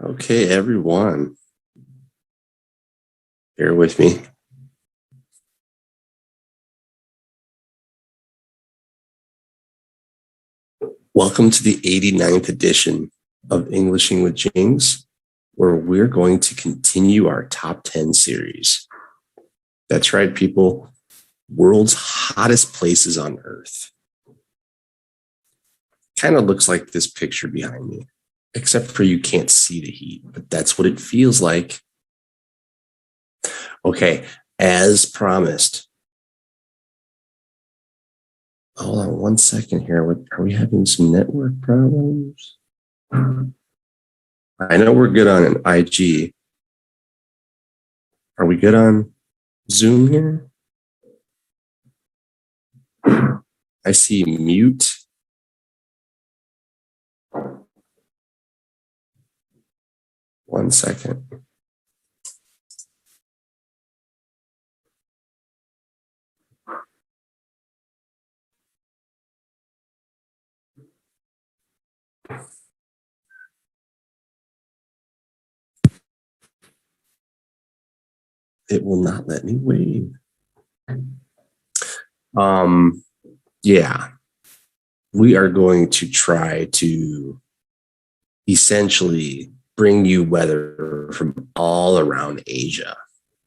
Okay, everyone, bear with me. Welcome to the 89th edition of Englishing with Jings, where we're going to continue our top 10 series. That's right, people. World's hottest places on Earth. Kind of looks like this picture behind me, except for you can't see the heat, but that's what it feels like. Okay, as promised. Hold on one second here. Are we having some network problems? I know we're good on an IG. Are we good on Zoom here? I see mute. One second. It will not let me wave. Yeah, we are going to try to essentially bring you weather from all around Asia.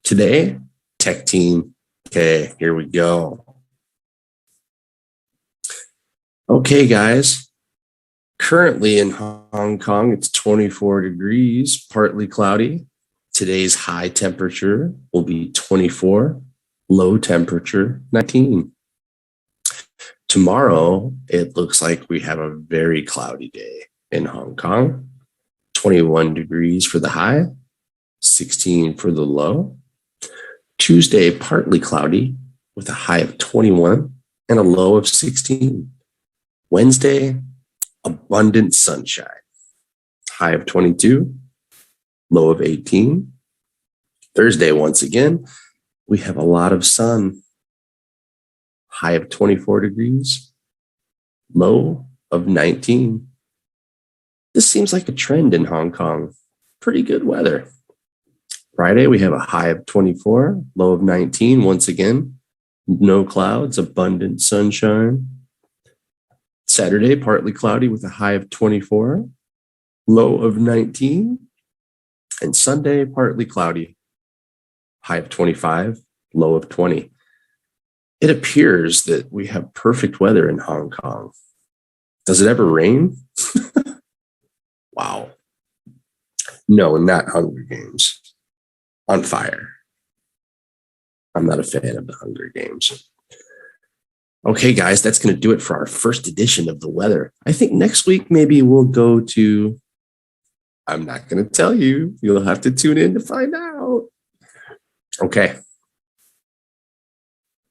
Today, tech team. Okay, here we go. Okay, guys. Currently in Hong Kong, it's 24 degrees, partly cloudy. Today's high temperature will be 24, low temperature 19. Tomorrow, it looks like we have a very cloudy day in Hong Kong. 21 degrees for the high, 16 for the low. Tuesday, partly cloudy with a high of 21 and a low of 16. Wednesday, abundant sunshine, high of 22, low of 18. Thursday, once again, we have a lot of sun, high of 24 degrees, low of 19. This seems like a trend in Hong Kong. Pretty good weather. Friday, we have a high of 24, low of 19. Once again, no clouds, abundant sunshine. Saturday, partly cloudy with a high of 24, low of 19. And Sunday, partly cloudy, high of 25, low of 20. It appears that we have perfect weather in Hong Kong. Does it ever rain? Wow. No, not Hunger Games. On fire. I'm not a fan of the Hunger Games. Okay, guys, that's going to do it for our first edition of the weather. I think next week maybe we'll go to, I'm not going to tell you. You'll have to tune in to find out. Okay.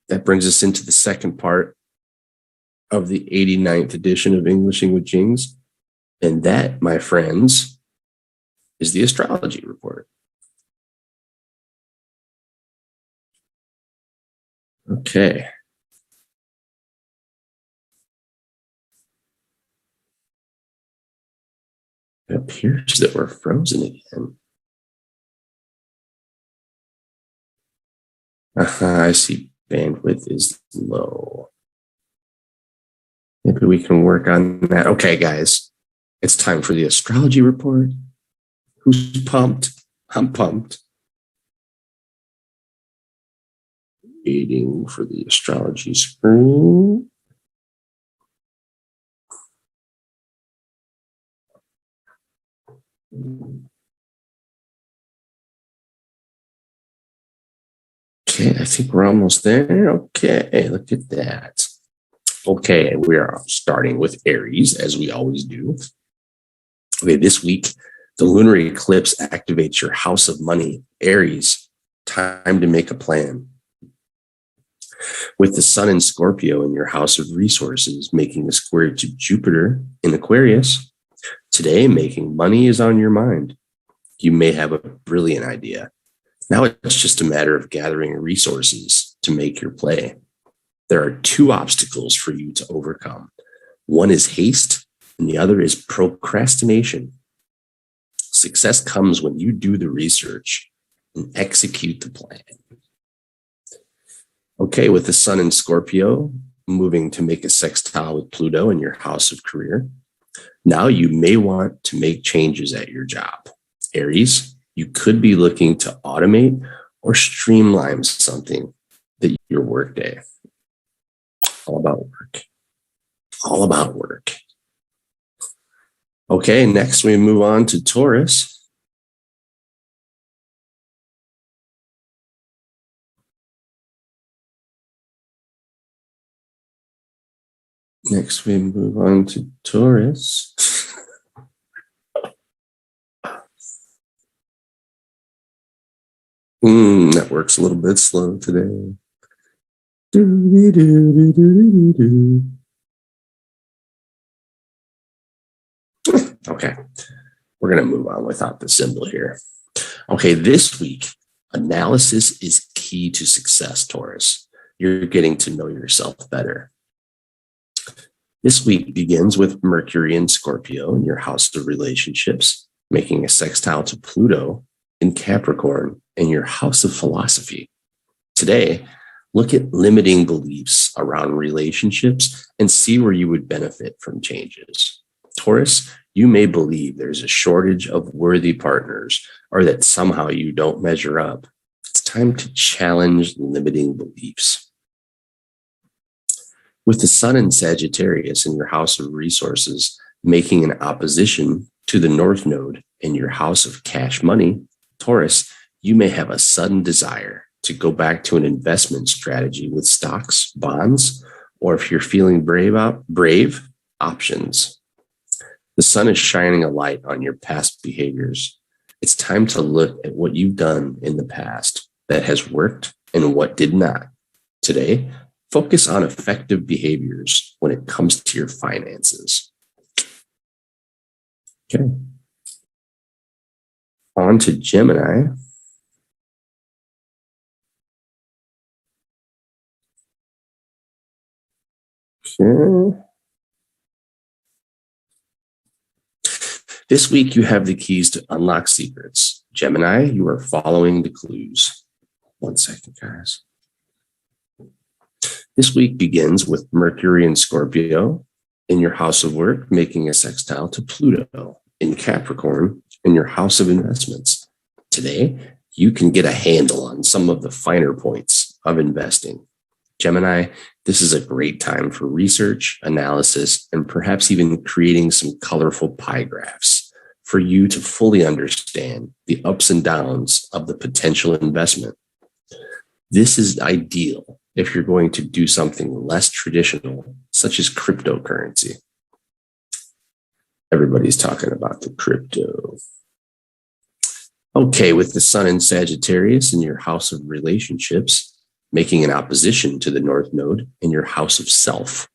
That brings us into the second part of the 89th edition of Englishing with Jings. And that, my friends, is the Astrology Report. Okay. It appears that we're frozen again. I see bandwidth is low. Maybe we can work on that. Okay, guys, it's time for the Astrology Report. Who's pumped? I'm pumped. Waiting for the astrology screen. Okay, I think we're almost there. Okay, look at that. Okay, we are starting with Aries, as we always do. Okay, this week, the lunar eclipse activates your house of money, Aries. Time to make a plan. With the sun in Scorpio in your house of resources, making a square to Jupiter in Aquarius, today making money is on your mind. You may have a brilliant idea. Now it's just a matter of gathering resources to make your play. There are two obstacles for you to overcome. One is haste, and the other is procrastination. Success comes when you do the research and execute the plan. Okay, with the sun in Scorpio, moving to make a sextile with Pluto in your house of career. Now you may want to make changes at your job. Aries, you could be looking to automate or streamline something that your workday. All about work. All about work. Okay, next we move on to Taurus. Next we move on to Taurus. That works a little bit slow today. Okay, we're going to move on without the symbol here. Okay, this week, analysis is key to success, Taurus. You're getting to know yourself better. This week begins with Mercury in Scorpio in your house of relationships, making a sextile to Pluto in Capricorn in your house of philosophy. Today, look at limiting beliefs around relationships and see where you would benefit from changes. Taurus, you may believe there's a shortage of worthy partners or that somehow you don't measure up. It's time to challenge limiting beliefs. With the sun in Sagittarius in your house of resources, making an opposition to the North Node in your house of cash money, Taurus, you may have a sudden desire to go back to an investment strategy with stocks, bonds, or if you're feeling brave, options. The sun is shining a light on your past behaviors. It's time to look at what you've done in the past that has worked and what did not. Today, focus on effective behaviors when it comes to your finances. Okay. On to Gemini. Okay. This week, you have the keys to unlock secrets. Gemini, you are following the clues. 1 second, guys. This week begins with Mercury in Scorpio in your house of work, making a sextile to Pluto in Capricorn in your house of investments. Today, you can get a handle on some of the finer points of investing. Gemini, this is a great time for research, analysis, and perhaps even creating some colorful pie graphs for you to fully understand the ups and downs of the potential investment. This is ideal if you're going to do something less traditional, such as cryptocurrency. Everybody's talking about the crypto. Okay, with the sun in Sagittarius in your house of relationships, making an opposition to the North Node in your house of self.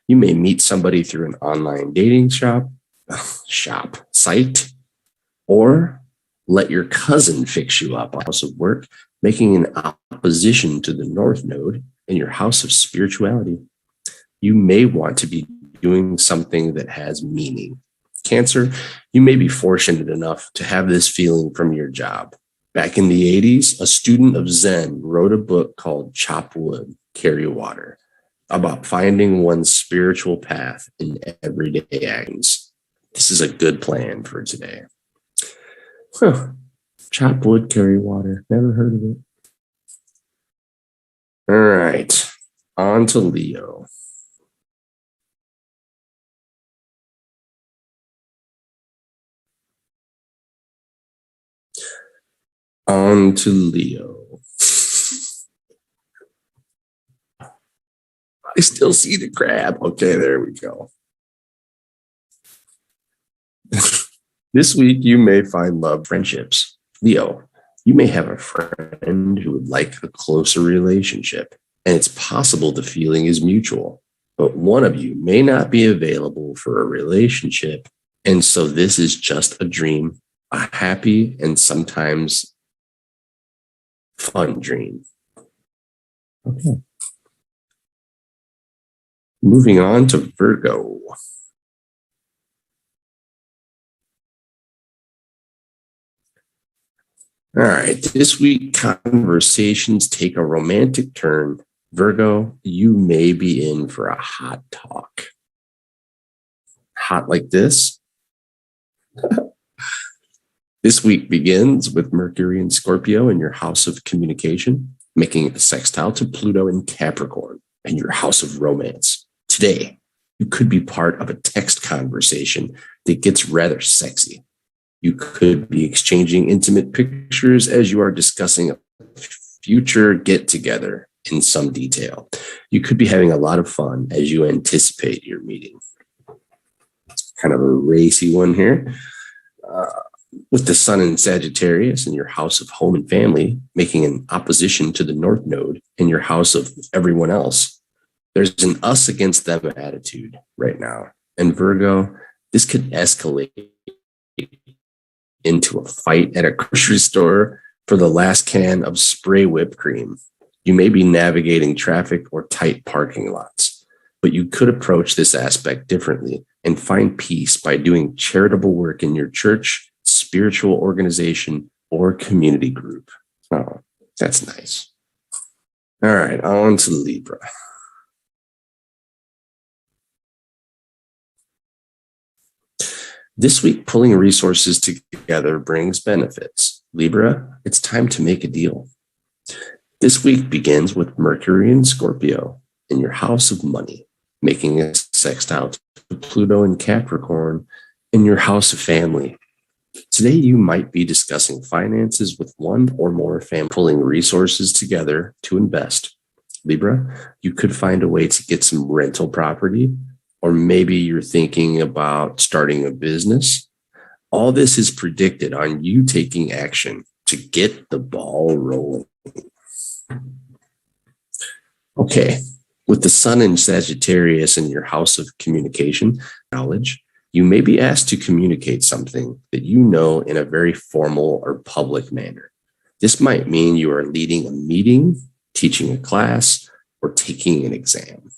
You may meet somebody through an online dating site, or let your cousin fix you up, house of work, making an opposition to the North Node in your house of spirituality. You may want to be doing something that has meaning. Cancer, you may be fortunate enough to have this feeling from your job. Back in the 80s, a student of Zen wrote a book called Chop Wood, Carry Water, about finding one's spiritual path in everyday actions. This is a good plan for today. Chop wood, carry water. Never heard of it. All right, on to Leo. On to Leo. I still see the crab. Okay, there we go. This week, you may find love friendships. Leo, you may have a friend who would like a closer relationship, and it's possible the feeling is mutual, but one of you may not be available for a relationship, and so this is just a dream, a happy and sometimes fun dream. Okay. Moving on to Virgo. All right, this week conversations take a romantic turn. Virgo, you may be in for a hot talk. Hot like this? This week begins with Mercury in Scorpio in your house of communication, making a sextile to Pluto in Capricorn in your house of romance. Today, you could be part of a text conversation that gets rather sexy. You could be exchanging intimate pictures as you are discussing a future get-together in some detail. You could be having a lot of fun as you anticipate your meeting. It's kind of a racy one here. With the sun in Sagittarius in your house of home and family, making an opposition to the North Node in your house of everyone else. There's an us against them attitude right now. And Virgo, this could escalate into a fight at a grocery store for the last can of spray whipped cream. You may be navigating traffic or tight parking lots, but you could approach this aspect differently and find peace by doing charitable work in your church, spiritual organization, or community group. Oh, that's nice. All right, on to Libra. This week, pulling resources together brings benefits. Libra, it's time to make a deal. This week begins with Mercury in Scorpio in your house of money, making a sextile to Pluto in Capricorn in your house of family. Today, you might be discussing finances with one or more family, pulling resources together to invest. Libra, you could find a way to get some rental property, or maybe you're thinking about starting a business. All this is predicted on you taking action to get the ball rolling. Okay, with the sun in Sagittarius in your house of communication, knowledge, you may be asked to communicate something that you know in a very formal or public manner. This might mean you are leading a meeting, teaching a class, or taking an exam.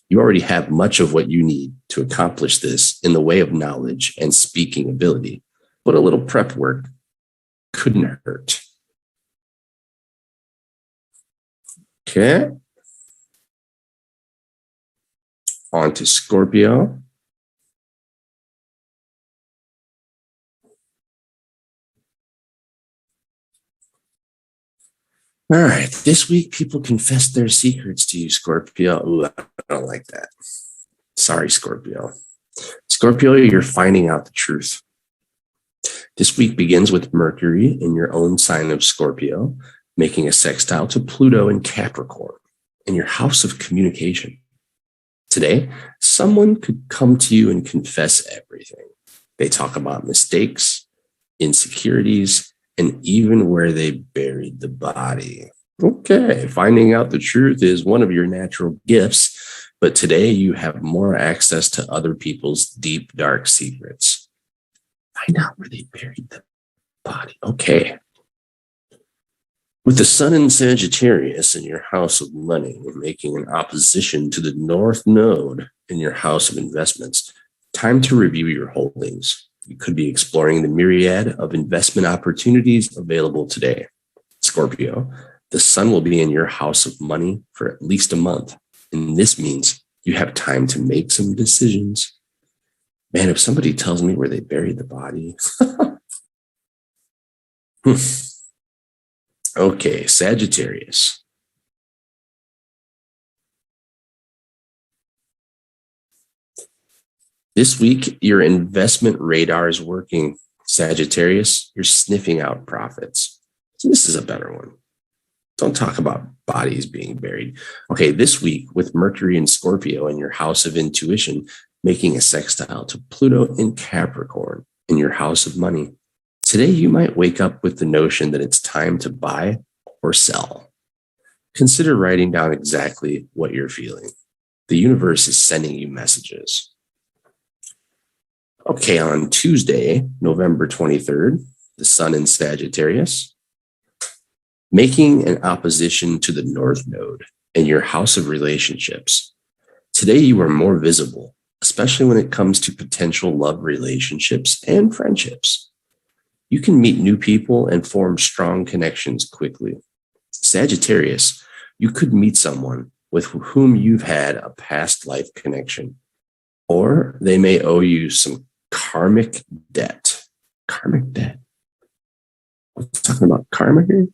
You already have much of what you need to accomplish this in the way of knowledge and speaking ability, but a little prep work couldn't hurt. Okay. On to Scorpio. All right, this week people confess their secrets to you, Scorpio. Ooh, I don't like that. Sorry, Scorpio. Scorpio, you're finding out the truth. This week begins with Mercury in your own sign of Scorpio, making a sextile to Pluto in Capricorn in your house of communication. Today, someone could come to you and confess everything. They talk about mistakes, insecurities, and even where they buried the body. Okay, finding out the truth is one of your natural gifts, but today you have more access to other people's deep, dark secrets. Find out where they buried the body. Okay. With the sun in Sagittarius in your house of money, making an opposition to the North Node in your house of investments, time to review your holdings. You could be exploring the myriad of investment opportunities available today. Scorpio, the sun will be in your house of money for at least a month. And this means you have time to make some decisions. Man, if somebody tells me where they buried the body. Okay, Sagittarius. This week, your investment radar is working. Sagittarius, you're sniffing out profits. So this is a better one. Don't talk about bodies being buried. Okay, this week with Mercury in Scorpio in your house of intuition, making a sextile to Pluto in Capricorn in your house of money. Today, you might wake up with the notion that it's time to buy or sell. Consider writing down exactly what you're feeling. The universe is sending you messages. Okay, on Tuesday, November 23rd, the sun in Sagittarius, making an opposition to the North Node in your house of relationships. Today, you are more visible, especially when it comes to potential love relationships and friendships. You can meet new people and form strong connections quickly. Sagittarius, you could meet someone with whom you've had a past life connection, or they may owe you some karmic debt. Karmic debt. We're talking about karma here.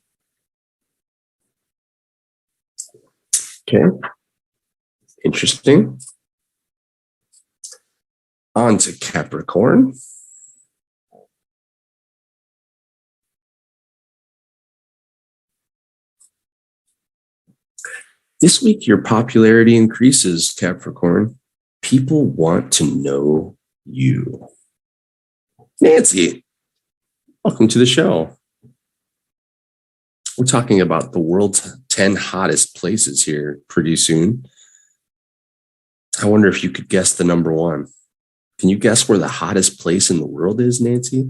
Okay. Interesting. On to Capricorn. This week, your popularity increases, Capricorn. People want to know you. Nancy, welcome to the show. We're talking about the world's 10 hottest places here pretty soon. I wonder if you could guess the number one. Can you guess where the hottest place in the world is, Nancy?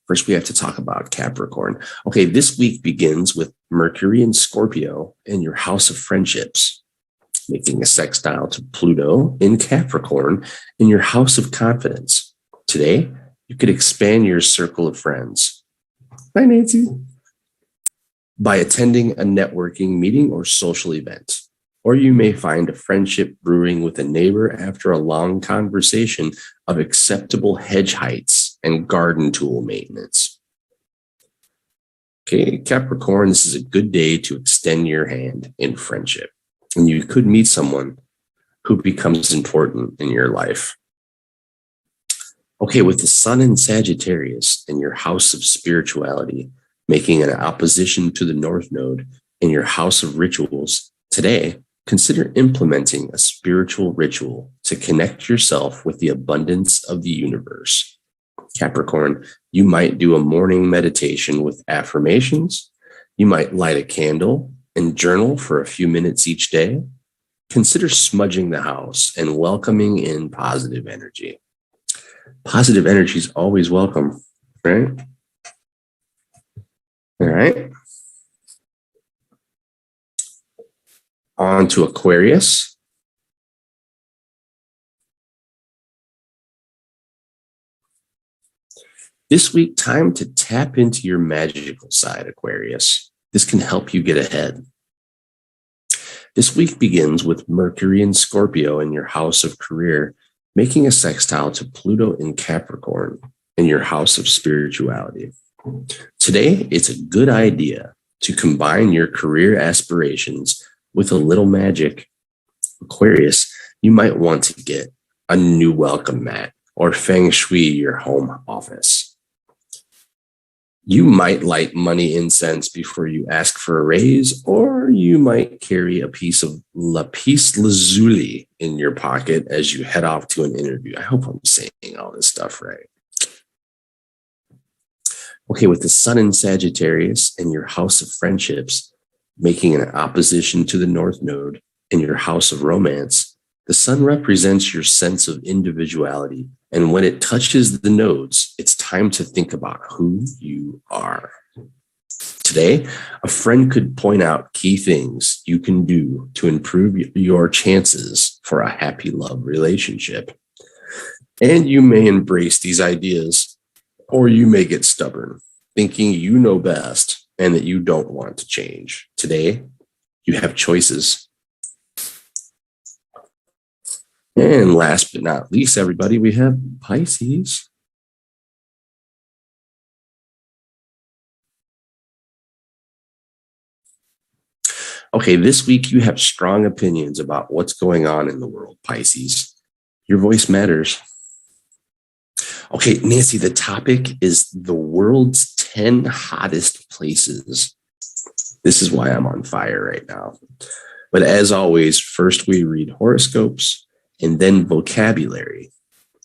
First, we have to talk about Capricorn. Okay, this week begins with Mercury in Scorpio in your house of friendships, making a sextile to Pluto in Capricorn in your house of confidence. Today, you could expand your circle of friends. Hi, Nancy. By attending a networking meeting or social event. Or you may find a friendship brewing with a neighbor after a long conversation of acceptable hedge heights and garden tool maintenance. Okay, Capricorn, this is a good day to extend your hand in friendship. And you could meet someone who becomes important in your life. Okay, with the sun in Sagittarius in your house of spirituality, making an opposition to the North Node in your house of rituals, today, consider implementing a spiritual ritual to connect yourself with the abundance of the universe. Capricorn, you might do a morning meditation with affirmations. You might light a candle and journal for a few minutes each day. Consider smudging the house and welcoming in positive energy. Positive energy is always welcome, right? All right. On to Aquarius. This week, time to tap into your magical side, Aquarius. This can help you get ahead. This week begins with Mercury in Scorpio in your house of career, making a sextile to Pluto in Capricorn in your house of spirituality. Today, it's a good idea to combine your career aspirations with a little magic. Aquarius, you might want to get a new welcome mat or feng shui your home office. You might light money incense before you ask for a raise, or you might carry a piece of lapis lazuli in your pocket as you head off to an interview. I hope I'm saying all this stuff right. Okay, with the sun in Sagittarius and your house of friendships, making an opposition to the North Node in your house of romance, the sun represents your sense of individuality. And when it touches the nodes, it's time to think about who you are. Today, a friend could point out key things you can do to improve your chances for a happy love relationship. And you may embrace these ideas, or you may get stubborn, thinking you know best and that you don't want to change. Today, you have choices. And last but not least, everybody, we have Pisces. Okay, this week you have strong opinions about what's going on in the world, Pisces. Your voice matters. Okay, Nancy, the topic is the world's 10 hottest places. This is why I'm on fire right now. But as always, first we read horoscopes and then vocabulary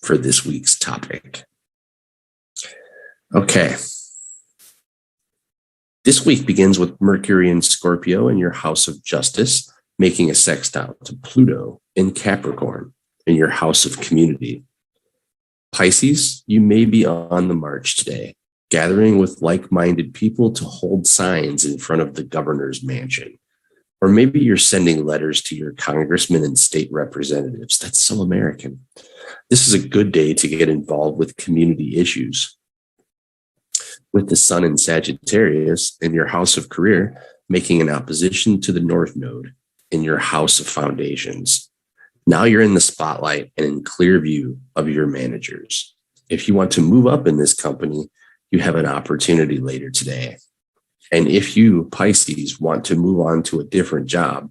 for this week's topic. Okay. This week begins with Mercury in Scorpio in your house of justice, making a sextile to Pluto in Capricorn in your house of community. Pisces, you may be on the march today, gathering with like-minded people to hold signs in front of the governor's mansion. Or maybe you're sending letters to your congressmen and state representatives. That's so American. This is a good day to get involved with community issues. with the sun in Sagittarius in your house of career, making an opposition to the North Node in your house of foundations. Now you're in the spotlight and in clear view of your managers. If you want to move up in this company, you have an opportunity later today. And if you, Pisces, want to move on to a different job,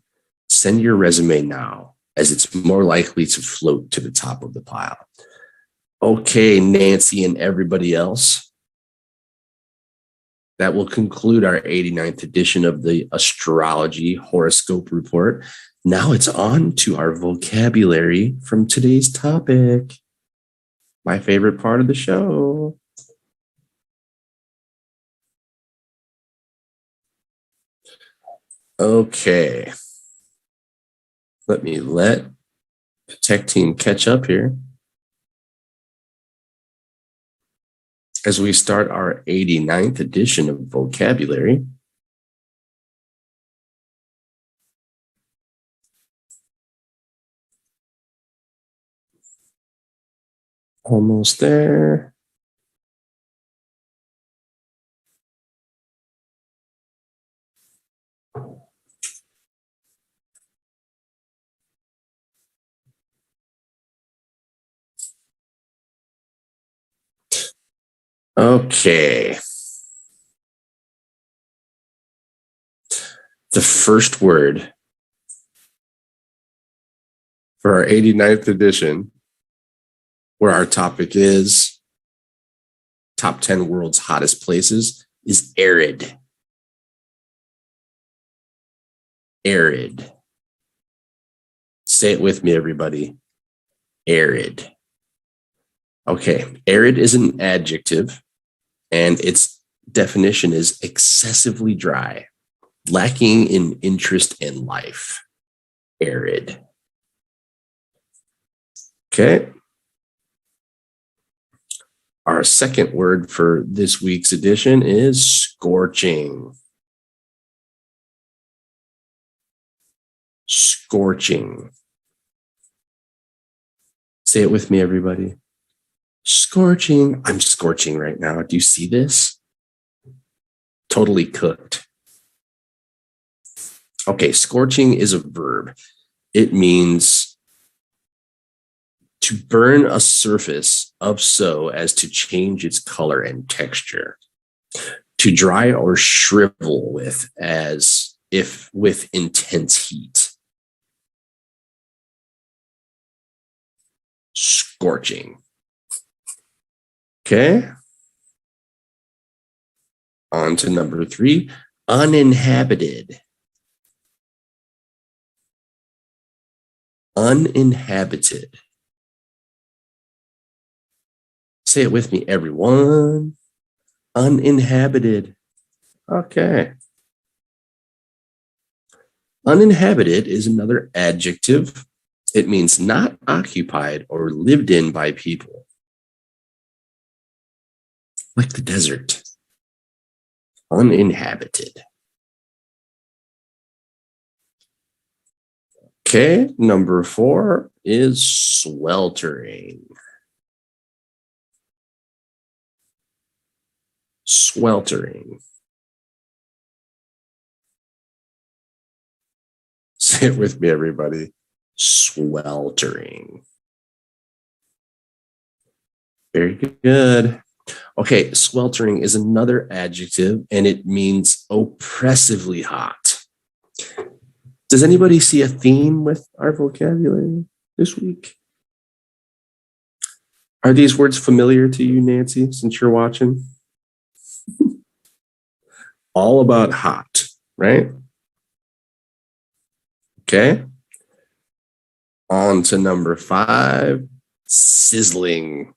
send your resume now, as it's more likely to float to the top of the pile. Okay, Nancy and everybody else, that will conclude our 89th edition of the Astrology Horoscope Report. Now it's on to our vocabulary from today's topic. My favorite part of the show. Okay. Let me let the tech team catch up here as we start our 89th edition of vocabulary. Almost there. Okay. The first word for our 89th edition, where our topic is top 10 world's hottest places, is arid. Arid. Say it with me, everybody. Arid. Okay, arid is an adjective, and its definition is excessively dry, lacking in interest in life. Arid. Okay. Our second word for this week's edition is scorching. Scorching. Say it with me, everybody. Scorching. I'm scorching right now. Do you see this? Totally cooked. Okay, scorching is a verb. It means to burn a surface of so as to change its color and texture. To dry or shrivel with as if with intense heat. Scorching. Okay. On to number 3, uninhabited. Uninhabited. Say it with me, everyone. Uninhabited. Okay. Uninhabited is another adjective. It means not occupied or lived in by people. Like the desert. Uninhabited. Okay, number 4 is sweltering. Sweltering. Say it with me, everybody. Sweltering. Very good. Okay, sweltering is another adjective, and it means oppressively hot. Does anybody see a theme with our vocabulary this week? Are these words familiar to you, Nancy, since you're watching? All about hot, right? Okay. On to number 5, sizzling.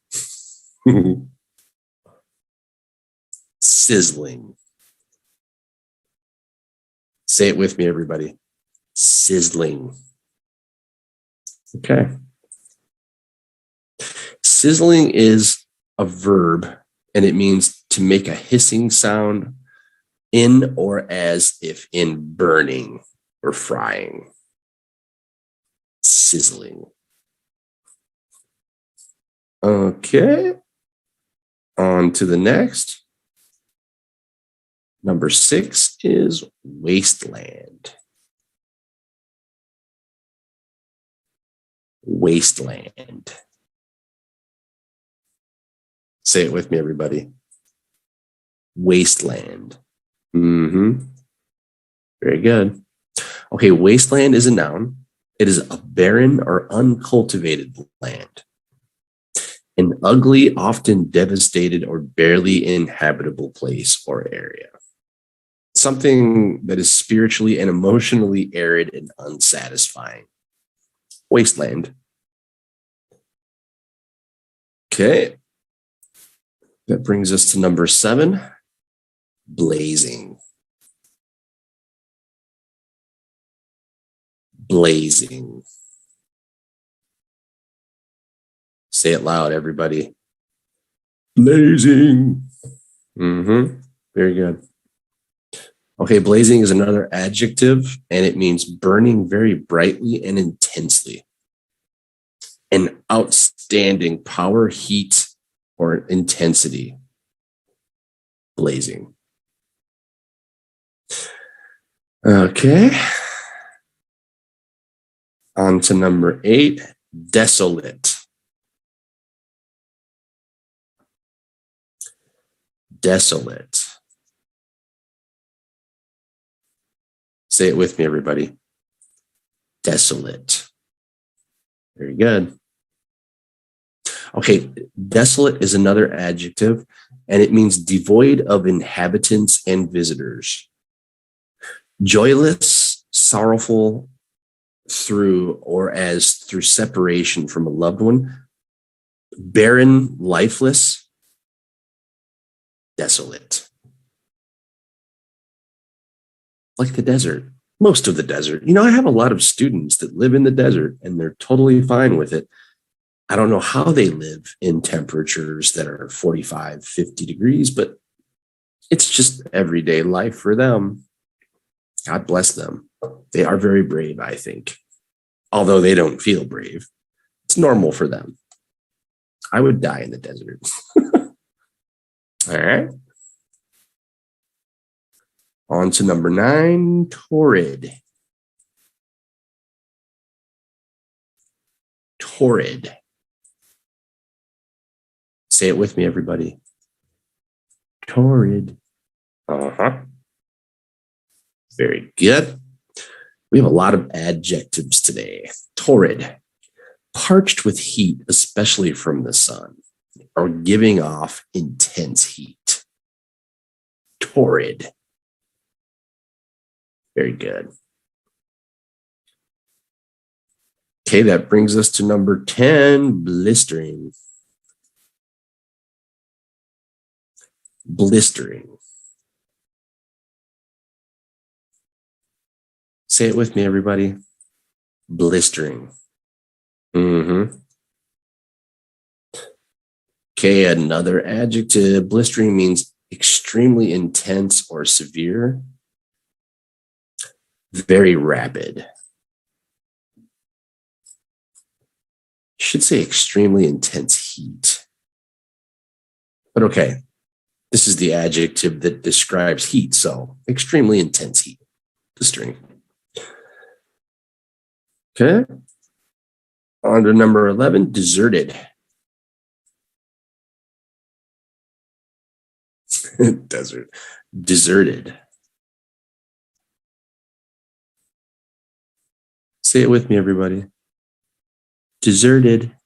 Sizzling. Say it with me, everybody. Sizzling. Okay. Sizzling is a verb, and it means to make a hissing sound in or as if in burning or frying. Sizzling. Okay. On to the next. Number 6 is wasteland. Wasteland. Say it with me, everybody. Wasteland. Very good. Okay, wasteland is a noun. It is a barren or uncultivated land. An ugly, often devastated, or barely inhabitable place or area. Something that is spiritually and emotionally arid and unsatisfying. Wasteland. Okay. That brings us to number 7, blazing. Blazing. Say it loud, everybody. Blazing. Very good. Okay, blazing is another adjective, and it means burning very brightly and intensely. An outstanding power, heat, or intensity. Blazing. Okay. On to number 8, desolate. Desolate. Say it with me, everybody. Desolate. Very good. Okay, desolate is another adjective, and it means devoid of inhabitants and visitors. Joyless, sorrowful through separation from a loved one. Barren, lifeless, desolate. Like the desert, most of the desert. I have a lot of students that live in the desert and they're totally fine with it. I don't know how they live in temperatures that are 45, 50 degrees, but it's just everyday life for them. God bless them. They are very brave, I think. Although they don't feel brave. It's normal for them. I would die in the desert. All right. On to number 9, torrid. Torrid. Say it with me, everybody. Torrid. Very good. We have a lot of adjectives today. Torrid. Parched with heat, especially from the sun, or giving off intense heat. Torrid. Very good. Okay, that brings us to number 10, blistering. Blistering. Say it with me, everybody. Blistering. Okay, another adjective. Blistering means extremely intense or severe. Very rapid. Should say extremely intense heat. But okay, this is the adjective that describes heat, so extremely intense heat. Blistering. Okay. On to number 11, deserted. Desert. Deserted. Say it with me, everybody. Deserted.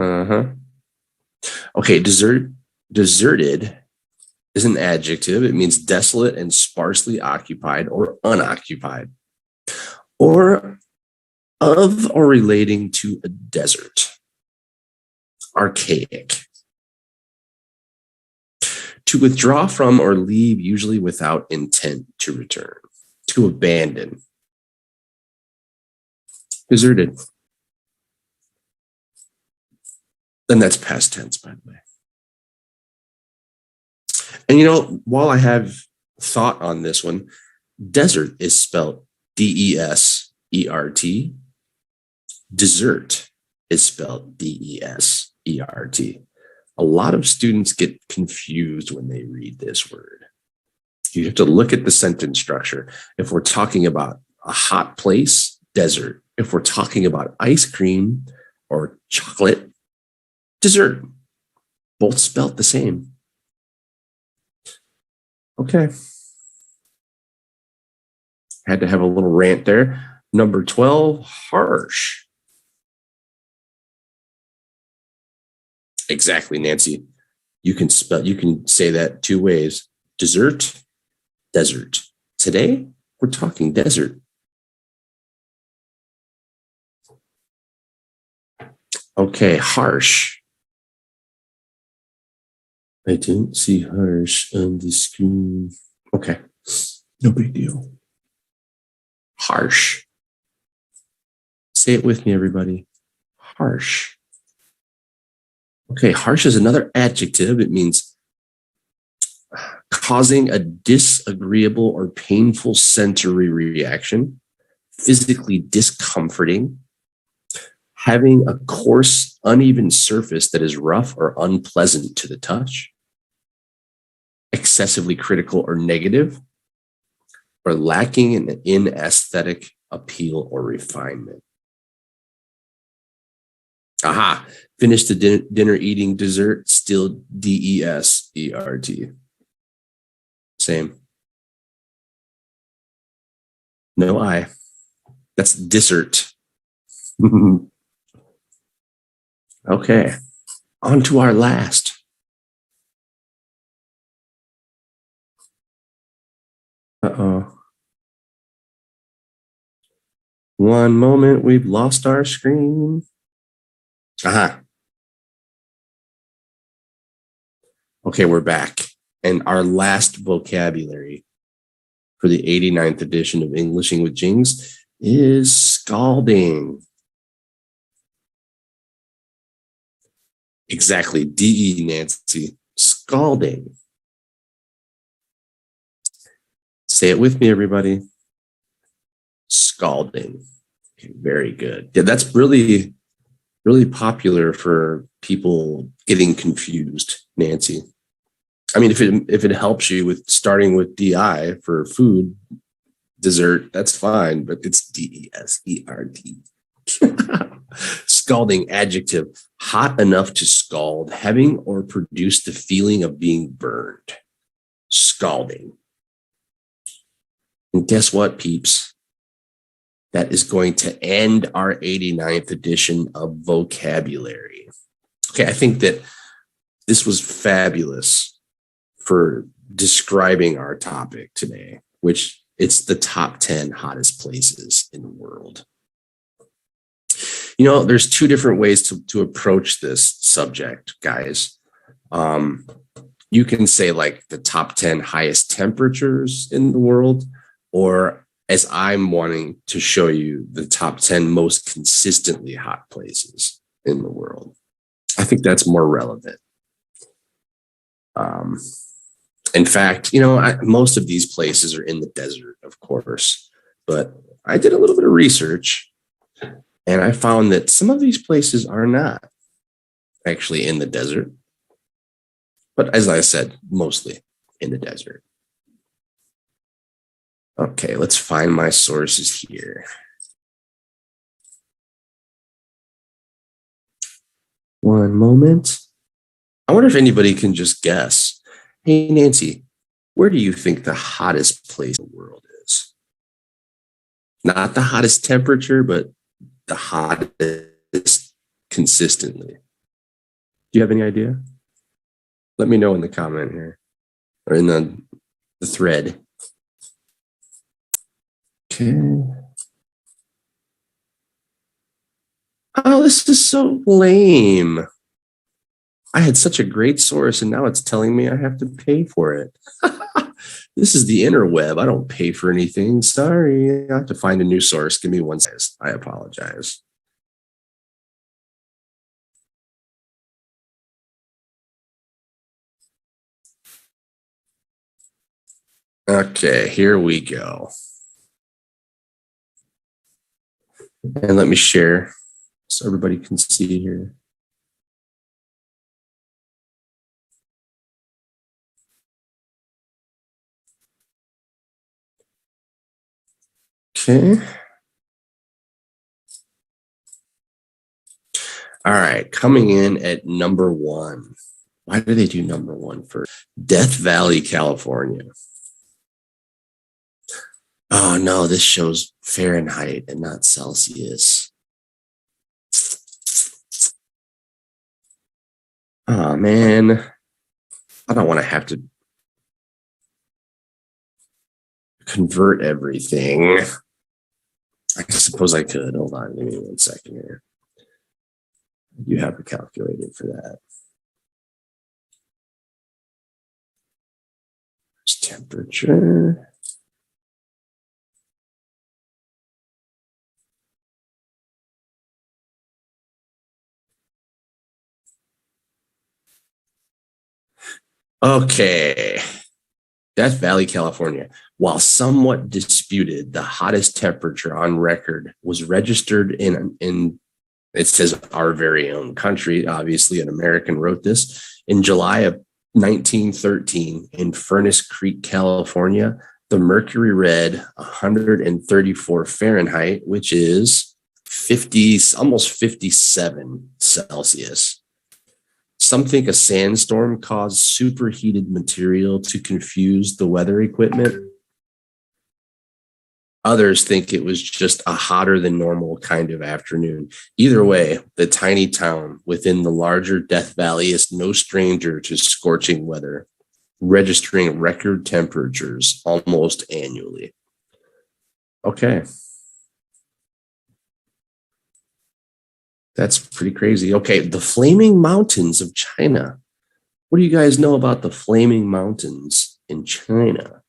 Okay, deserted is an adjective. It means desolate and sparsely occupied or unoccupied, or of or relating to a desert. Archaic. To withdraw from or leave, usually without intent to return. To abandon. Deserted. And that's past tense, by the way. And while I have thought on this one, desert is spelled D-E-S-E-R-T. Desert is spelled D-E-S-E-R-T. A lot of students get confused when they read this word. You have to look at the sentence structure. If we're talking about a hot place, desert. If we're talking about ice cream or chocolate, dessert. Both spelt the same. Okay. Had to have a little rant there. Number 12, harsh. Exactly, Nancy. You can say that two ways. Dessert, desert. Today, we're talking desert. Okay, harsh. I didn't see harsh on the screen. Okay, no big deal. Harsh. Say it with me, everybody. Harsh. Okay, harsh is another adjective. It means causing a disagreeable or painful sensory reaction, physically discomforting, having a coarse, uneven surface that is rough or unpleasant to the touch, excessively critical or negative, or lacking in aesthetic appeal or refinement. Aha, finish the dinner eating dessert, still D-E-S-E-R-T. Same. No I. That's dessert. Okay, on to our last. Uh-oh. One moment, we've lost our screen. Aha. Okay, we're back. And our last vocabulary for the 89th edition of Englishing with Jings is scalding. Exactly. D-E, Nancy. Scalding. Say it with me, everybody. Scalding. Okay, very good. Yeah, that's really popular for people getting confused, Nancy. I mean, if it helps you with starting with DI for food, dessert, that's fine, but it's D-E-S-E-R-T. Scalding, adjective, hot enough to scald, having or produce the feeling of being burned. Scalding. And guess what, peeps? That is going to end our 89th edition of vocabulary. Okay, I think that this was fabulous for describing our topic today, which it's the top 10 hottest places in the world. You know, there's two different ways to approach this subject, guys. You can say like the top 10 highest temperatures in the world, or as I'm wanting to show you, the top 10 most consistently hot places in the world. I think that's more relevant. In fact, you know, most of these places are in the desert, of course, but I did a little bit of research and I found that some of these places are not actually in the desert, but as I said, mostly in the desert. Okay, let's find my sources here. One moment. I wonder if anybody can just guess. Hey, Nancy, where do you think the hottest place in the world is? Not the hottest temperature, but the hottest consistently. Do you have any idea? Let me know in the comment here or in the thread. Okay. Oh, this is so lame. I had such a great source and now it's telling me I have to pay for it. This is the interweb. I don't pay for anything. Sorry. I have to find a new source. Give me one second. I apologize. Okay, here we go. And let me share so everybody can see here. Okay. All right. Coming in at number 1. Why do they do number 1 first? Death Valley, California. Oh, no, this shows Fahrenheit and not Celsius. Oh, man. I don't want to have to convert everything. I suppose I could. Hold on. Give me 1 second here. You have a calculator for that. There's temperature. Okay. Death Valley, California. While somewhat disputed, the hottest temperature on record was registered in it says our very own country. Obviously, an American wrote this in July of 1913 in Furnace Creek, California. The mercury read 134 Fahrenheit, which is 50, almost 57 Celsius. Some think a sandstorm caused superheated material to confuse the weather equipment. Others think it was just a hotter than normal kind of afternoon. Either way, the tiny town within the larger Death Valley is no stranger to scorching weather, registering record temperatures almost annually. Okay. That's pretty crazy. Okay, the Flaming Mountains of China. What do you guys know about the Flaming Mountains in China?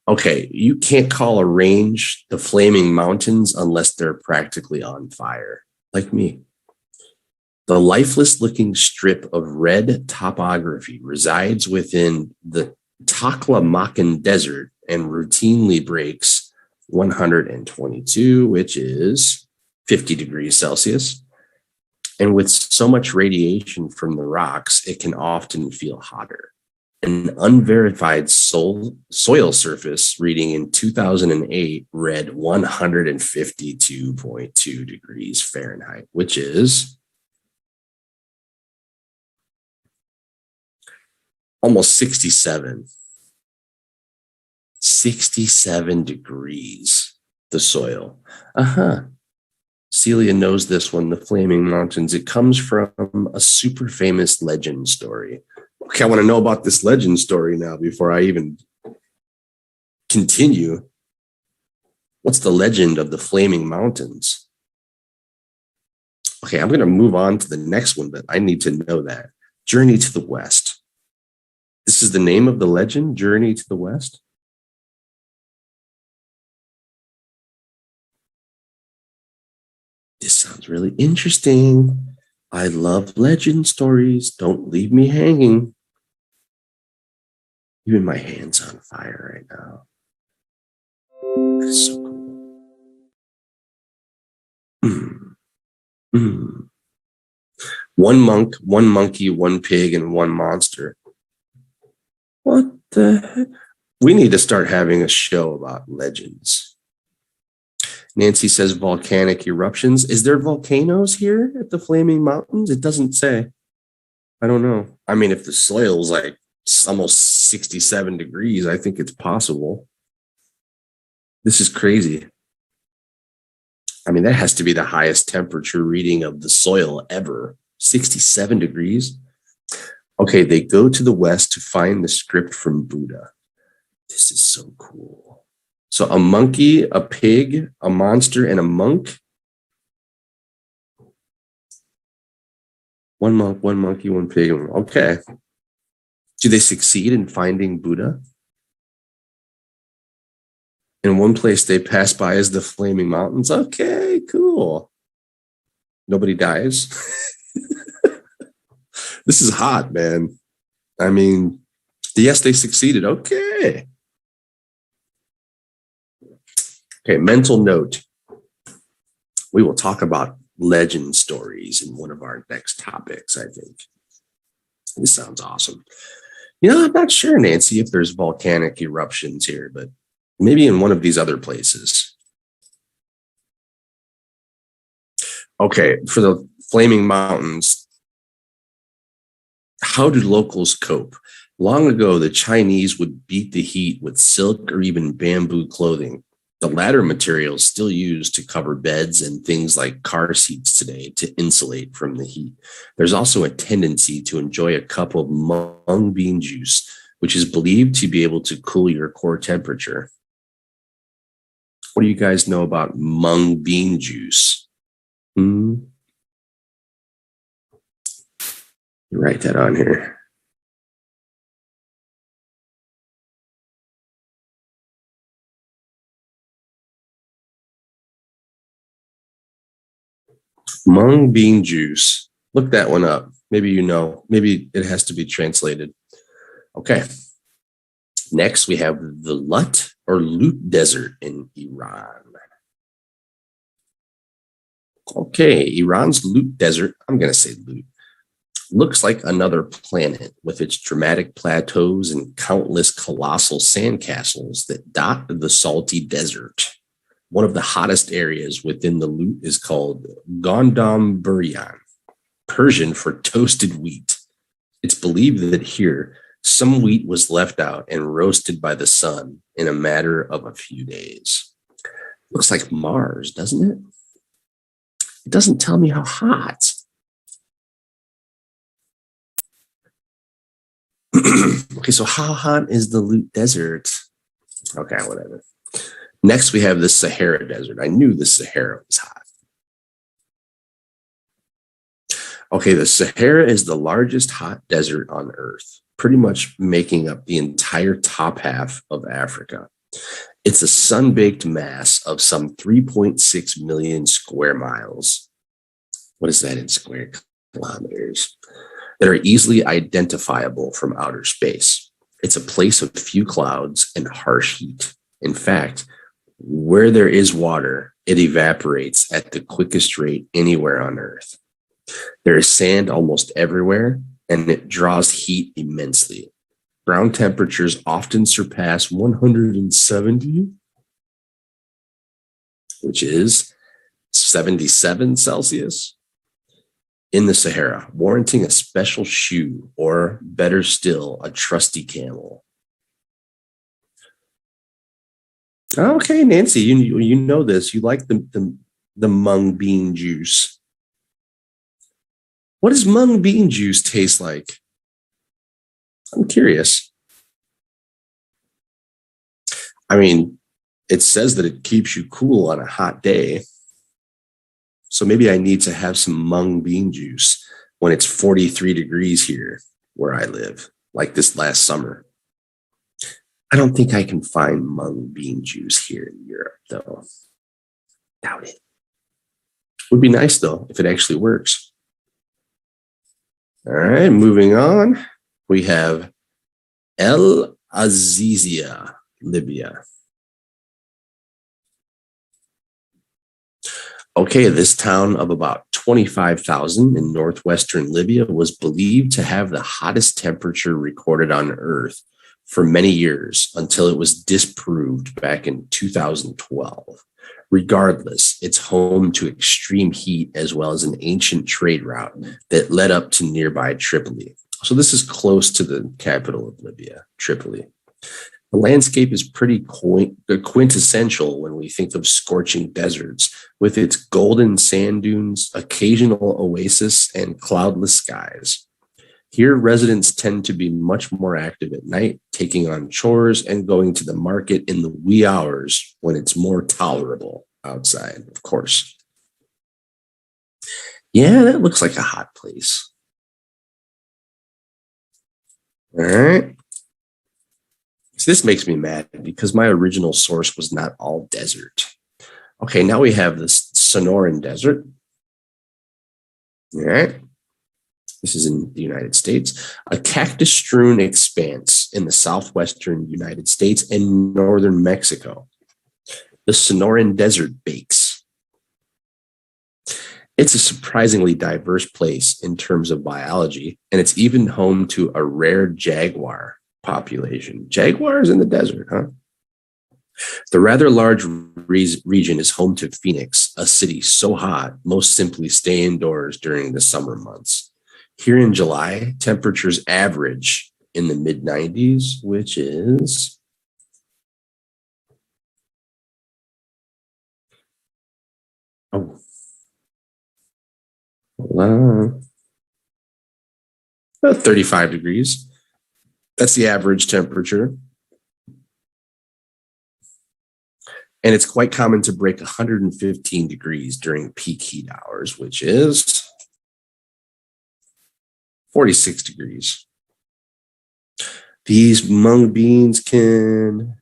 Okay, you can't call a range the Flaming Mountains unless they're practically on fire, like me. The lifeless-looking strip of red topography resides within the Taklamakan Desert and routinely breaks 122, which is 50 degrees Celsius. And with so much radiation from the rocks, it can often feel hotter. An unverified soil surface reading in 2008 read 152.2 degrees Fahrenheit, which is almost 67. 67 degrees, the soil. Celia knows this one, the Flaming Mountains. It comes from a super famous legend story. Okay, I want to know about this legend story now before I even continue. What's the legend of the Flaming Mountains? Okay, I'm going to move on to the next one, but I need to know that. Journey to the West. This is the name of the legend, Journey to the West? This sounds really interesting. I love legend stories. Don't leave me hanging. Even my hand's on fire right now. That's so cool. One monk, one monkey, one pig, and one monster. What the heck? We need to start having a show about legends. Nancy says volcanic eruptions. Is there volcanoes here at the Flaming Mountains? It doesn't say. I don't know. I mean, if the soil's like almost 67 degrees, I think it's possible. This is crazy. I mean, that has to be the highest temperature reading of the soil ever. 67 degrees. Okay, they go to the west to find the script from Buddha. This is so cool. So a monkey, a pig, a monster, and a monk. One monk, one monkey, one pig. Okay. Do they succeed in finding Buddha? In one place they pass by is the Flaming Mountains. Okay, cool. Nobody dies. This is hot, man. I mean, yes, they succeeded. Okay. Okay, mental note. We will talk about legend stories in one of our next topics, I think. This sounds awesome. You know, I'm not sure, Nancy, if there's volcanic eruptions here, but Maybe in one of these other places. Okay, for the Flaming Mountains, how do locals cope? Long ago, the Chinese would beat the heat with silk or even bamboo clothing. The latter material is still used to cover beds and things like car seats today to insulate from the heat. There's also a tendency to enjoy a cup of mung bean juice, which is believed to be able to cool your core temperature. What do you guys know about mung bean juice? You write that on here. Mung bean juice. Look that one up. Maybe you know. Maybe it has to be translated. Okay. Next, we have the Lut or Lut Desert in Iran. Okay, Iran's Lut Desert, I'm going to say Lut, looks like another planet with its dramatic plateaus and countless colossal sandcastles that dot the salty desert. One of the hottest areas within the Lut is called Gondam Buryan, Persian for toasted wheat. It's believed that here, some wheat was left out and roasted by the sun in a matter of a few days. Looks like Mars, doesn't it? It doesn't tell me how hot. Okay, so how hot is the Lut Desert? Okay, whatever. Next, we have the Sahara Desert. I knew the Sahara was hot. Okay, the Sahara is the largest hot desert on Earth, pretty much making up the entire top half of Africa. It's a sun-baked mass of some 3.6 million square miles. What is that in square kilometers? That are easily identifiable from outer space. It's a place of few clouds and harsh heat. In fact, where there is water, it evaporates at the quickest rate anywhere on Earth. There is sand almost everywhere, and it draws heat immensely. Ground temperatures often surpass 170, which is 77 Celsius, in the Sahara, warranting a special shoe, or better still, a trusty camel. Okay, Nancy, you know this. You like the mung bean juice. What does mung bean juice taste like? I'm curious. I mean, it says that it keeps you cool on a hot day. So maybe I need to have some mung bean juice when it's 43 degrees here where I live, like this last summer. I don't think I can find mung bean juice here in Europe, though. Doubt it. Would be nice, though, if it actually works. All right, moving on. We have Aziziah Libya. Okay, this town of about 25,000 in northwestern Libya was believed to have the hottest temperature recorded on Earth for many years until it was disproved back in 2012. Regardless, it's home to extreme heat as well as an ancient trade route that led up to nearby Tripoli. So this is close to the capital of Libya, Tripoli. The landscape is pretty quintessential when we think of scorching deserts, with its golden sand dunes, occasional oasis, and cloudless skies. Here, residents tend to be much more active at night, taking on chores and going to the market in the wee hours when it's more tolerable outside, of course. Yeah, that looks like a hot place. All right. So this makes me mad because my original source was not all desert. Okay, now we have this Sonoran Desert. All right. This is in the United States. A cactus-strewn expanse in the southwestern United States and northern Mexico. The Sonoran Desert bakes. It's a surprisingly diverse place in terms of biology, and it's even home to a rare jaguar population. Jaguars in the desert, huh? The rather large region is home to Phoenix, a city so hot, most simply stay indoors during the summer months. Here in July, temperatures average in the mid 90s, which is hold on, about 35 degrees. That's the average temperature. And it's quite common to break 115 degrees during peak heat hours, which is 46 degrees. These mung beans can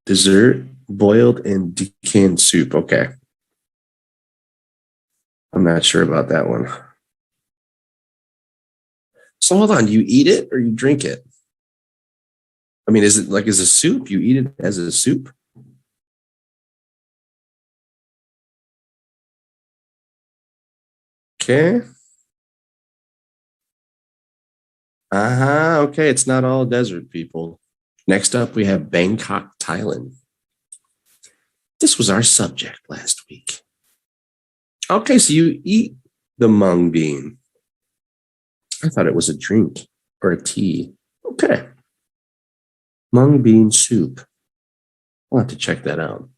dessert, boiled and decanned soup. Okay. I'm not sure about that one. So hold on, do you eat it or you drink it? I mean, is it like as a soup? You eat it as a soup? Okay. Okay, it's not all desert, people. Next up, we have Bangkok, Thailand. This was our subject last week. Okay, so you eat the mung bean. I thought it was a drink or a tea. Okay. Mung bean soup. We'll have to check that out.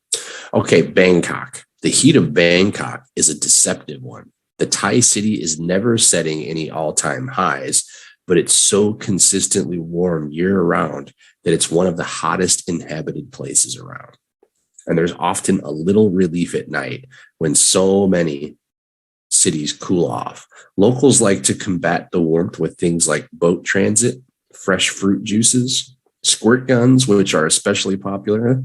Okay, Bangkok. The heat of Bangkok is a deceptive one. The Thai city is never setting any all-time highs, but it's so consistently warm year-round that it's one of the hottest inhabited places around. And there's often a little relief at night when so many cities cool off. Locals like to combat the warmth with things like boat transit, fresh fruit juices, squirt guns, which are especially popular,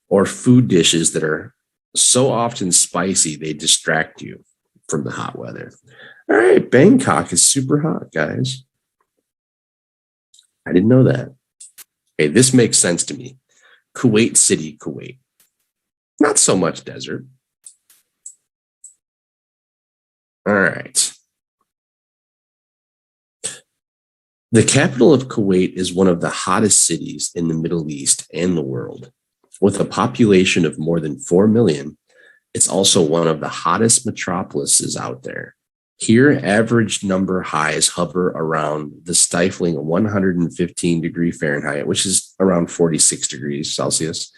or food dishes that are so often spicy they distract you from the hot weather. All right, Bangkok is super hot, guys. I didn't know that. Okay, this makes sense to me. Kuwait City, Kuwait. Not so much desert. All right. The capital of Kuwait is one of the hottest cities in the Middle East and the world. With a population of more than 4 million, it's also one of the hottest metropolises out there. Here, average number highs hover around the stifling 115 degree Fahrenheit, which is around 46 degrees Celsius.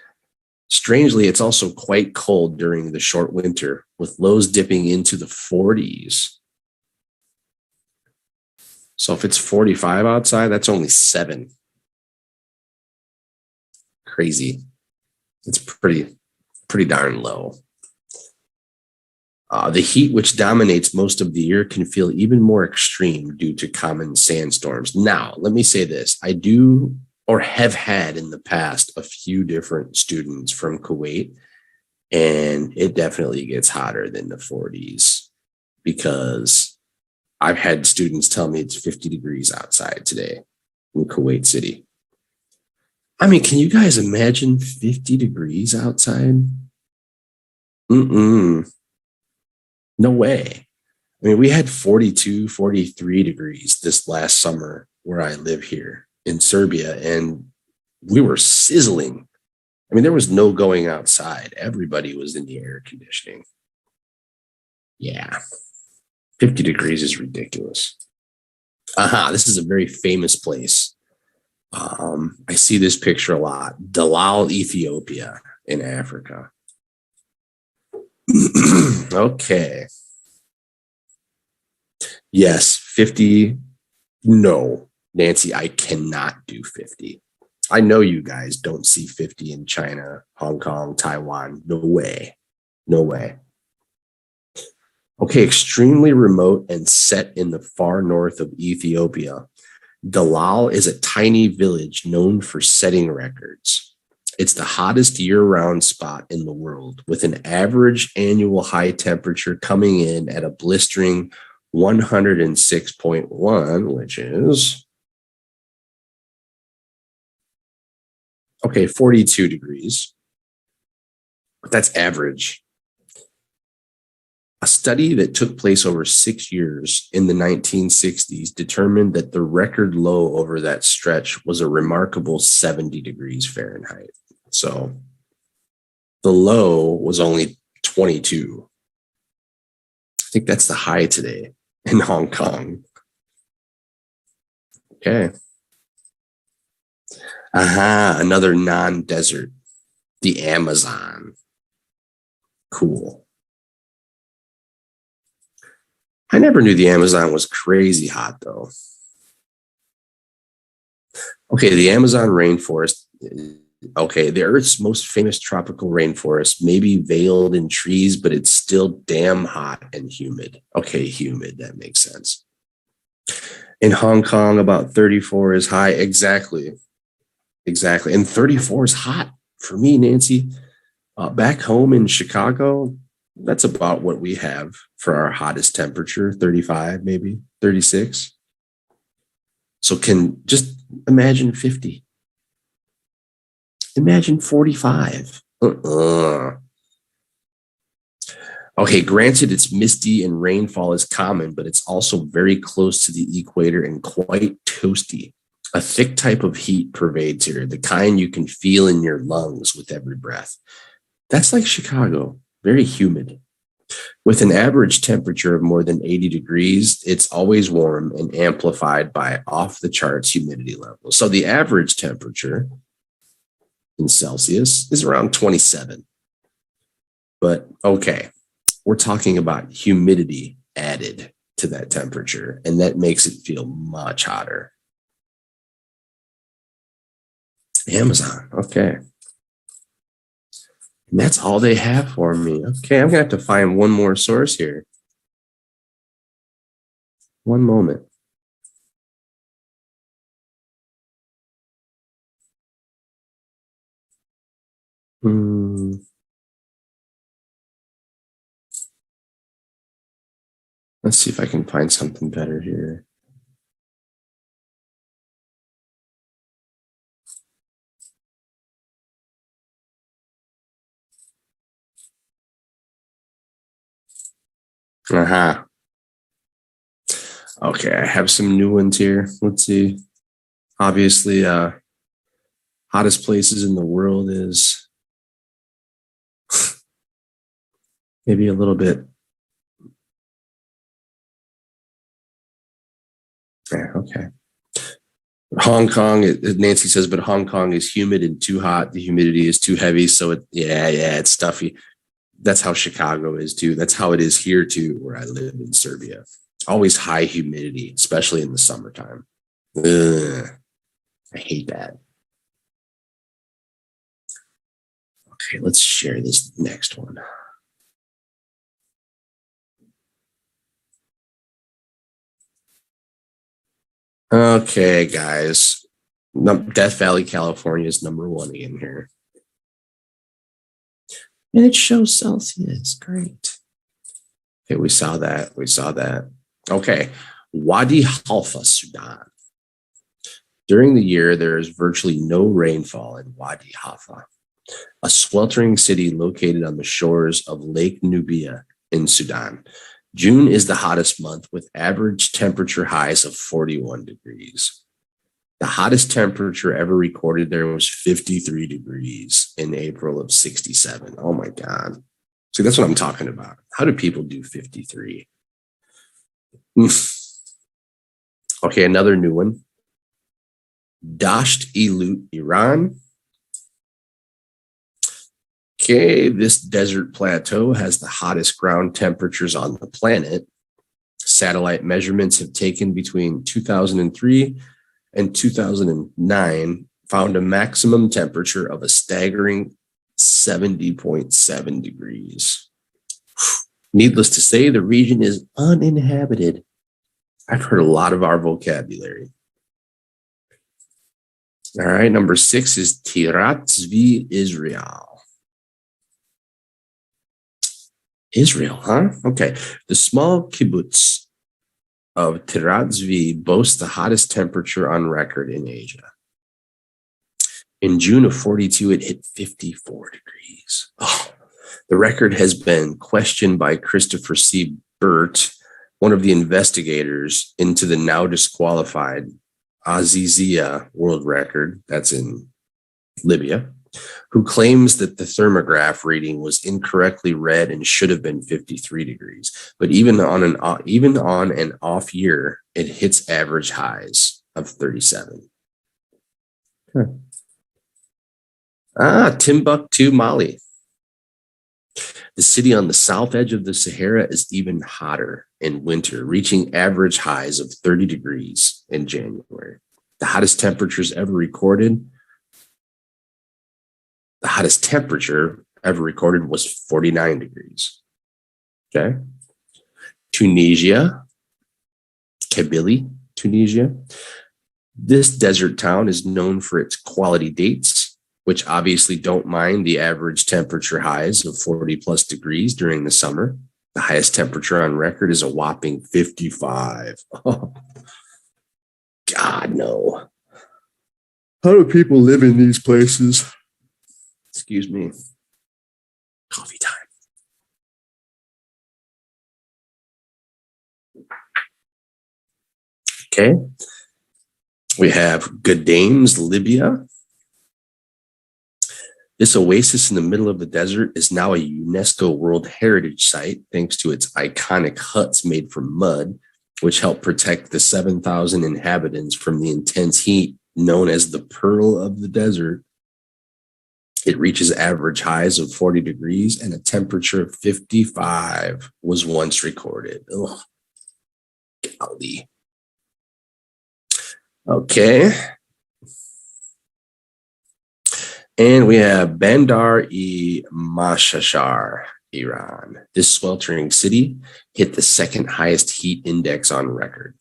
Strangely, it's also quite cold during the short winter, with lows dipping into the 40s. So if it's 45 outside, that's only 7. Crazy. It's pretty darn low. The heat, which dominates most of the year, can feel even more extreme due to common sandstorms. Now, let me say this. I do or have had in the past a few different students from Kuwait, and it definitely gets hotter than the 40s because I've had students tell me it's 50 degrees outside today in Kuwait City. I mean, can you guys imagine 50 degrees outside? No way. I mean, we had 42, 43 degrees this last summer where I live here in Serbia, and we were sizzling. I mean, there was no going outside. Everybody was in the air conditioning. Yeah. 50 degrees is ridiculous. This is a very famous place. I see this picture a lot. Dalal, Ethiopia in Africa. Okay. Yes, 50. No, Nancy, I cannot do 50. I know you guys don't see 50 in China, Hong Kong, Taiwan. No way. No way. Okay, extremely remote and set in the far north of Ethiopia. Dalal is a tiny village known for setting records. It's the hottest year-round spot in the world, with an average annual high temperature coming in at a blistering 106.1, which is, 42 degrees. But that's average. A study that took place over 6 years in the 1960s determined that the record low over that stretch was a remarkable 70 degrees Fahrenheit. So the low was only 22. I think that's the high today in Hong Kong. Okay. Another non-desert, the Amazon. Cool. I never knew the Amazon was crazy hot, though. Okay, the Amazon rainforest. Okay, the Earth's most famous tropical rainforest may be veiled in trees, but it's still damn hot and humid. Okay, humid, that makes sense. In Hong Kong, about 34 is high. Exactly. And 34 is hot for me, Nancy. Back home in Chicago, that's about what we have for our hottest temperature, 35, maybe 36. So can just imagine 50. Imagine 45. Okay, granted, it's misty and rainfall is common, but it's also very close to the equator and quite toasty. A thick type of heat pervades here, the kind you can feel in your lungs with every breath. That's like Chicago, very humid. With an average temperature of more than 80 degrees, it's always warm and amplified by off-the-charts humidity levels. So the average temperature in Celsius is around 27. But okay, we're talking about humidity added to that temperature, and that makes it feel much hotter. Amazon, okay. And that's all they have for me. Okay, I'm going to have to find one more source here. One moment. Let's see if I can find something better here. Okay, I have some new ones here. Let's see. Obviously, hottest places in the world is maybe a little bit. Yeah, okay. Hong Kong, Nancy says, but Hong Kong is humid and too hot. The humidity is too heavy. So it's stuffy. That's how Chicago is too. That's how it is here too, where I live in Serbia. Always high humidity, especially in the summertime. Ugh, I hate that. Okay, let's share this next one. Okay, guys. Death Valley, California is number one again here. And it shows Celsius. Great. Okay, we saw that. Okay. Wadi Halfa, Sudan. During the year, there is virtually no rainfall in Wadi Halfa, a sweltering city located on the shores of Lake Nubia in Sudan. June is the hottest month with average temperature highs of 41 degrees. The hottest temperature ever recorded there was 53 degrees in April of 67. Oh my God. See, that's what I'm talking about. How do people do 53? Okay, another new one. Dasht-e-Lut, Iran. Okay, this desert plateau has the hottest ground temperatures on the planet. Satellite measurements have taken between 2003 and 2009 found a maximum temperature of a staggering 70.7 degrees. Needless to say, the region is uninhabited. I've heard a lot of our vocabulary. All right, number 6 is Tirat Zvi, Israel. Israel, huh? Okay. The small kibbutz of Tirat Zvi boasts the hottest temperature on record in Asia. In June of 42, it hit 54 degrees. Oh, The record has been questioned by Christopher C. Burt, one of the investigators into the now disqualified Aziziah world record, that's in Libya, who claims that the thermograph reading was incorrectly read and should have been 53 degrees. But even on an off year, it hits average highs of 37. Timbuktu, Mali. The city on the south edge of the Sahara is even hotter in winter, reaching average highs of 30 degrees in January. The hottest temperatures ever recorded. The hottest temperature ever recorded was 49 degrees. Okay. Tunisia, Kabylie, Tunisia. This desert town is known for its quality dates, which obviously don't mind the average temperature highs of 40 plus degrees during the summer. The highest temperature on record is a whopping 55. Oh, God, no. How do people live in these places? Excuse me. Coffee time. Okay. We have Gadames, Libya. This oasis in the middle of the desert is now a UNESCO World Heritage Site thanks to its iconic huts made from mud, which help protect the 7,000 inhabitants from the intense heat known as the Pearl of the Desert. It reaches average highs of 40 degrees and a temperature of 55 was once recorded. Ugh. Golly. Okay. And we have Bandar-e-Mashashar, Iran. This sweltering city hit the second highest heat index on record.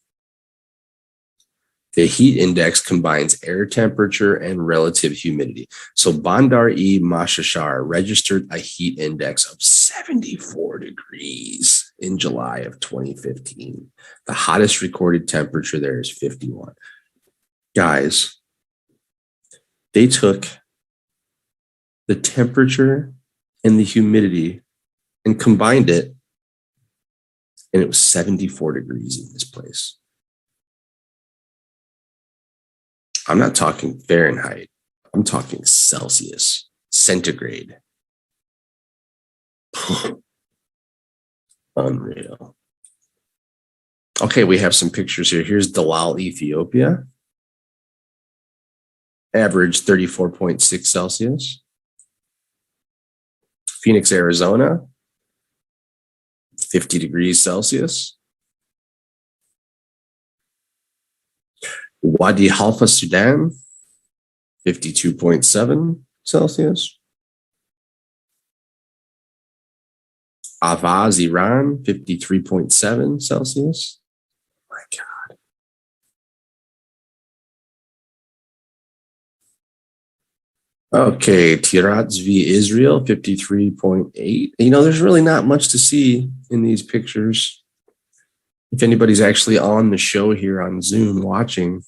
The heat index combines air temperature and relative humidity. So Bandar-e-Mashashar registered a heat index of 74 degrees in July of 2015. The hottest recorded temperature there is 51. Guys, they took the temperature and the humidity and combined it, and it was 74 degrees in this place. I'm not talking Fahrenheit. I'm talking Celsius, centigrade. Unreal. Okay, we have some pictures here. Here's Dalal, Ethiopia. Average 34.6 Celsius. Phoenix, Arizona, 50 degrees Celsius. Wadi Halfa, Sudan, 52.7 Celsius. Avaz, Iran, 53.7 Celsius. My God. Okay, Tiratzvi, Israel, 53.8. You know, there's really not much to see in these pictures. If anybody's actually on the show here on Zoom watching,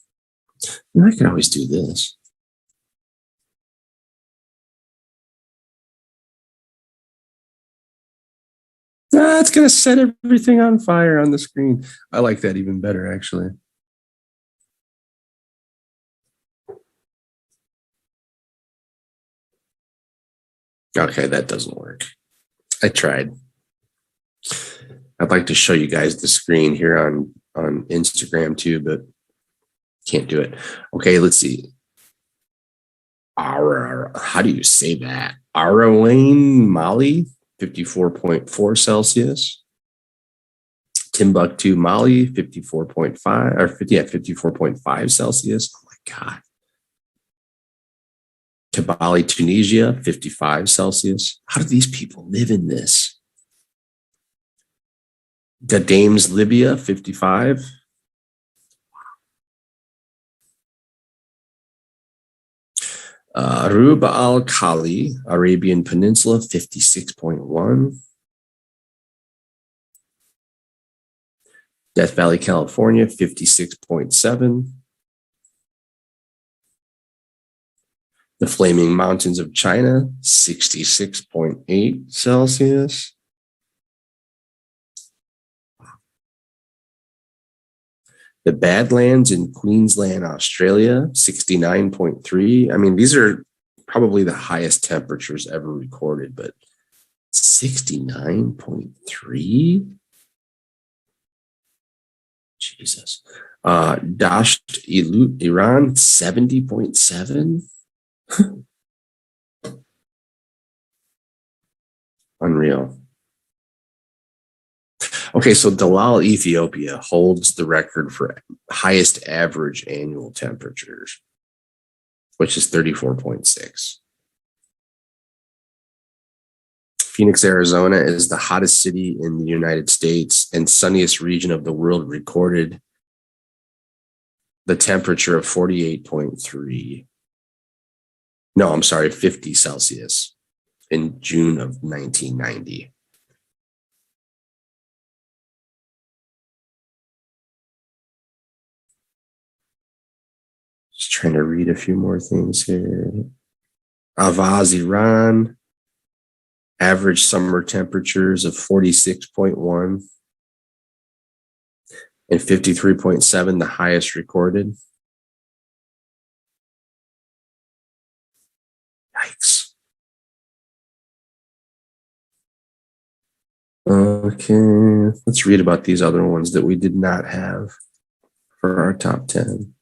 I can always do this. It's going to set everything on fire on the screen. I like that even better, actually. Okay, that doesn't work. I tried. I'd like to show you guys the screen here on Instagram too, but can't do it. Okay, let's see. How do you say that? Arawane, Mali, 54.4 Celsius. Timbuktu, Mali, 54.5 or 54.5 Celsius. Oh my God. Kabylie, Tunisia, 55 Celsius. How do these people live in this? Gadames, Libya, 55. Rub al Khali, Arabian Peninsula, 56.1. Death Valley, California, 56.7. The Flaming Mountains of China, 66.8 Celsius. The Badlands in Queensland, Australia, 69.3. I mean, these are probably the highest temperatures ever recorded, but 69.3? Jesus. Dasht, Iran, 70.7. Unreal. Okay, so Dalal, Ethiopia holds the record for highest average annual temperatures, which is 34.6. Phoenix, Arizona is the hottest city in the United States and sunniest region of the world, recorded the temperature of 48.3. No, I'm sorry, 50 Celsius in June of 1990. Just trying to read a few more things here. Avaz, Iran, average summer temperatures of 46.1 and 53.7, the highest recorded. Yikes. Okay, let's read about these other ones that we did not have for our top 10.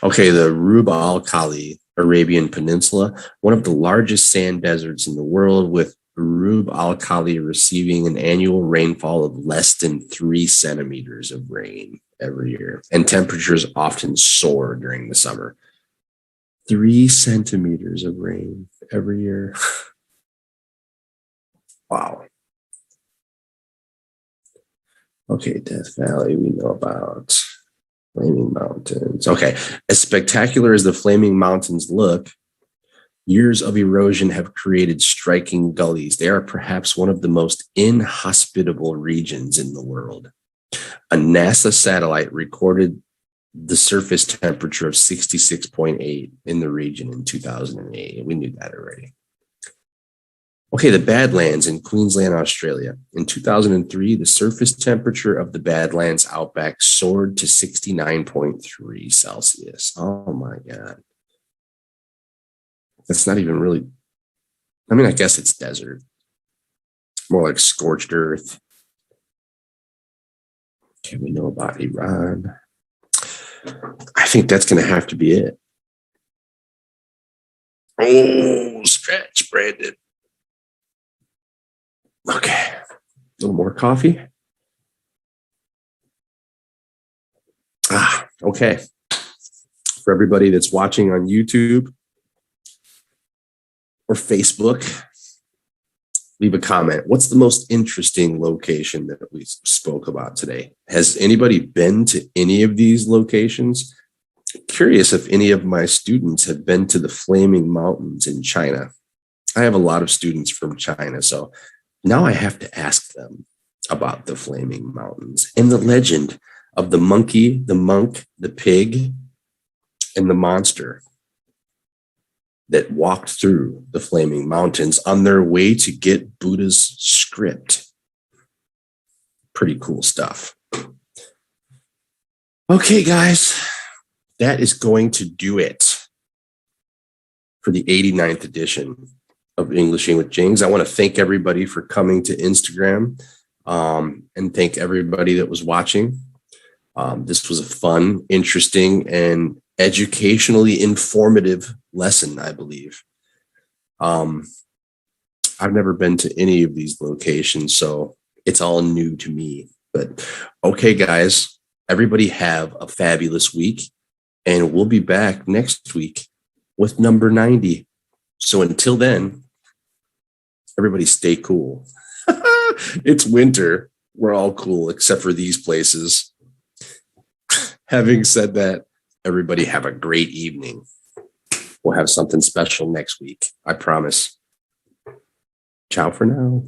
Okay, the Rub al Khali, Arabian Peninsula, one of the largest sand deserts in the world, with Rub al Khali receiving an annual rainfall of less than 3 centimeters of rain every year, and temperatures often soar during the summer. 3 centimeters of rain every year. Wow. Okay, Death Valley, we know about. Flaming Mountains. Okay, as spectacular as the Flaming Mountains look, years of erosion have created striking gullies. They are perhaps one of the most inhospitable regions in the world. A NASA satellite recorded the surface temperature of 66.8 in the region in 2008. We knew that already. Okay, the Badlands in Queensland, Australia. In 2003, the surface temperature of the Badlands outback soared to 69.3 Celsius. Oh my God. That's not even really, I mean, I guess it's desert. More like scorched earth. Okay, we know about Iran. I think that's going to have to be it. Oh, stretch, Brandon. Okay, a little more coffee. Okay. For everybody that's watching on YouTube or Facebook, leave a comment. What's the most interesting location that we spoke about today? Has anybody been to any of these locations? Curious if any of my students have been to the Flaming Mountains in China. I have a lot of students from China, so now I have to ask them about the Flaming Mountains and the legend of the monkey, the monk, the pig, and the monster that walked through the Flaming Mountains on their way to get Buddha's script. Pretty cool stuff. Okay, guys, that is going to do it for the 89th edition of Englishing with Jings. I want to thank everybody for coming to Instagram, and thank everybody that was watching. This was a fun, interesting, and educationally informative lesson, I believe. I've never been to any of these locations, so it's all new to me. But okay, guys, everybody have a fabulous week, and we'll be back next week with number 90. So until then, everybody stay cool. It's winter. We're all cool except for these places. Having said that, everybody have a great evening. We'll have something special next week. I promise. Ciao for now.